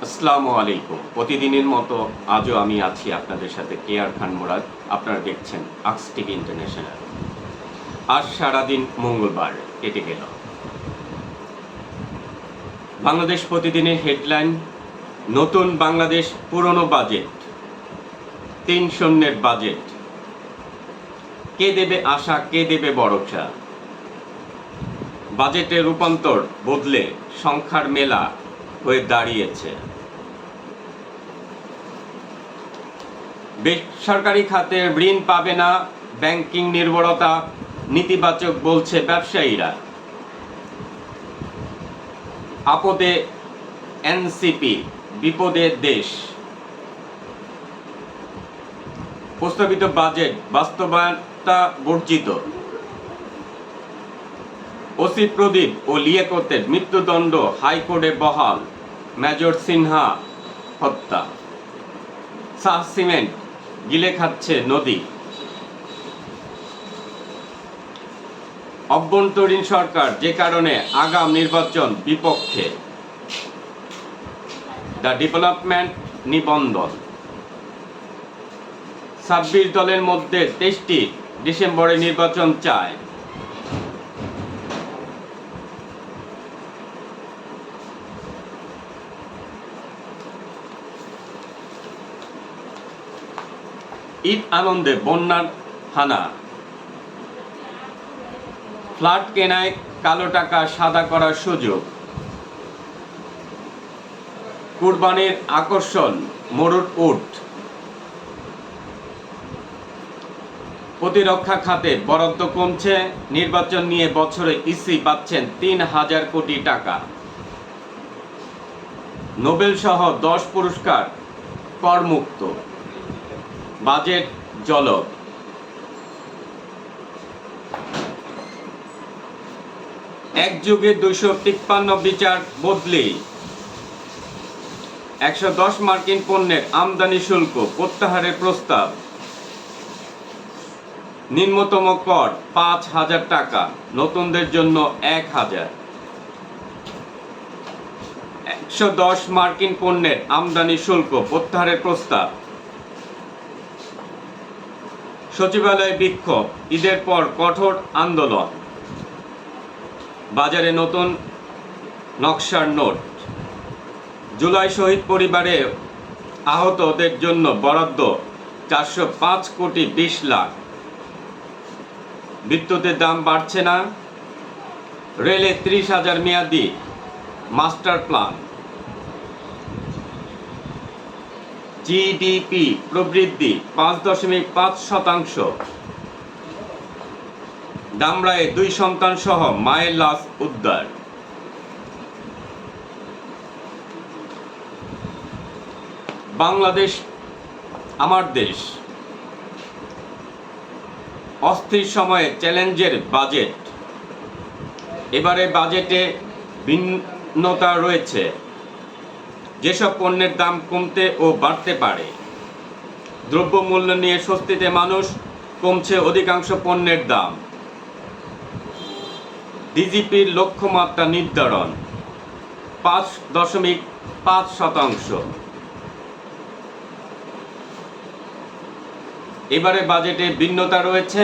আসসালামু আলাইকুম। প্রতিদিনের মতো আজও আমি আছি আপনাদের সাথে কেয়ার খান মুরাদ। আপনারা দেখছেন আক্স টিভি ইন্টারন্যাশনাল। আজ সারাদিন মঙ্গলবার কেটে গেল। বাংলাদেশ প্রতিদিনের হেডলাইন: নতুন বাংলাদেশ, পুরনো বাজেট, 3 শূন্যের বাজেট। কে দেবে আশা, কে দেবে ভরসা? বাজেটের রূপান্তর বদলে সংখ্যার মেলা হয়ে দাঁড়িয়েছে। বেসরকারি খাতে ঋণ পাবে না, ব্যাংকিং নির্ভরতা নেতিবাচক বলছে ব্যবসায়ীরা। আপদে এনসিপি, বিপদে দেশ। প্রস্তাবিত বাজেট বাস্তবতা বর্জিত। ওসি প্রদীপ ও লিয়াকতের মৃত্যুদণ্ড হাইকোর্টে বহাল। মেজর সিনহা হত্যা। শাহ সিমেন্ট গিলে খাচ্ছে নদী। অভ্যন্তরীণ সরকার, যে কারণে আগাম নির্বাচন বিপক্ষে। দ্য ডেভেলপমেন্ট নিবন্ধন। 26 দলের মধ্যে 23টি ডিসেম্বরে নির্বাচন চায়। ঈদ আনন্দে বন্যার হানা। ফ্ল্যাট কেনায় কালো টাকা সাদা করার সুযোগ। কুরবানির আকর্ষণ মরুর উট। প্রতিরক্ষা খাতে বরাদ্দ কমছে। নির্বাচন নিয়ে বছরে ইসি পাচ্ছেন 3,000 কোটি টাকা। নোবেল সহ 10 পুরস্কার করমুক্ত। বাজেট জলক। এক যুগে 253 বিচার বদলি। 110 মার্কিন পণ্যের আমদানি শুল্ক প্রত্যাহারের প্রস্তাব। নিম্নতম কর 5,000 টাকা, নতুনদের জন্য 1,000। 110 মার্কিন পণ্যের আমদানি শুল্ক প্রত্যাহারের প্রস্তাব। সচিবালয়ে বিক্ষোভ, ঈদের পর কঠোর আন্দোলন। বাজারে নতুন নকশার নোট। জুলাই শহীদ পরিবারে আহতদের জন্য বরাদ্দ 405 কোটি 20 লাখ। বিদ্যুতের দাম বাড়ছে না। রেলে 30,000 মেয়াদি মাস্টার প্ল্যান। জিডিপি প্রবৃদ্ধি 5.5%। দামরায় 2 সন্তান সহ মায়ের লাশ উদ্ধার। বাংলাদেশ আমার দেশ। অস্থির সময়ে চ্যালেঞ্জের বাজেট। এবারে বাজেটে ভিন্নতা রয়েছে। যেসব পণ্যের দাম কমতে ও বাড়তে পারে। দ্রব্যমূল্য নিয়ে স্বস্তিতে মানুষ, কমছে অধিকাংশ পণ্যের দাম। ডিজিপির লক্ষ্যমাত্রা নির্ধারণ 5.5%। এবারে বাজেটে ভিন্নতা রয়েছে।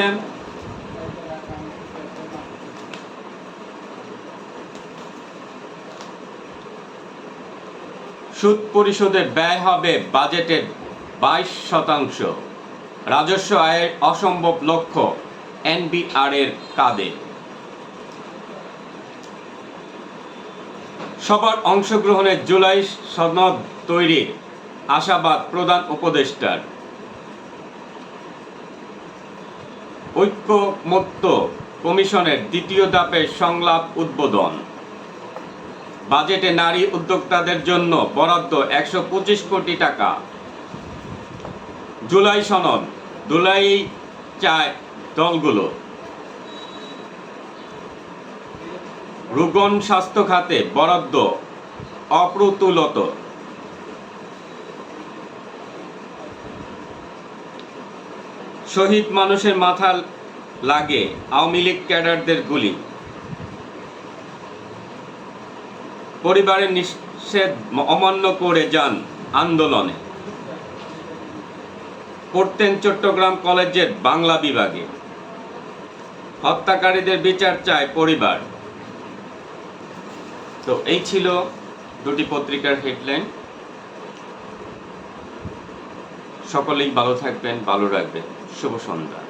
সুদ পরিশোধে ব্যয় হবে বাজেটের 22%। রাজস্ব আয়ের অসম্ভব লক্ষ্য এনবিআর এর কাঁধে। সবার অংশগ্রহণে জুলাই সনদ তৈরির আশাবাদ প্রধান উপদেষ্টার। ঐকমত্য কমিশনের 2য় ধাপের সংলাপ উদ্বোধন। বাজেটে নারী উদ্যোক্তাদের জন্য বরাদ্দ 125 কোটি টাকা। জুলাই সনদ জুলাই চায় দলগুলো। রোগন স্বাস্থ্য খাতে বরাদ্দ অপ্রতুলত। শহীদ মানুষের মাথা লাগে আওয়ামী লীগ ক্যাডারদের গুলি। পরিবারের সে অমান্য করে যান আন্দোলনে। পড়তেন চট্টগ্রাম কলেজের বাংলা বিভাগে। হত্যাকারীদের বিচার চায় পরিবার। তো এই ছিল দুটি পত্রিকার হেডলাইন। সকলেই ভালো থাকবেন, ভালো রাখবেন। শুভ সন্ধ্যা।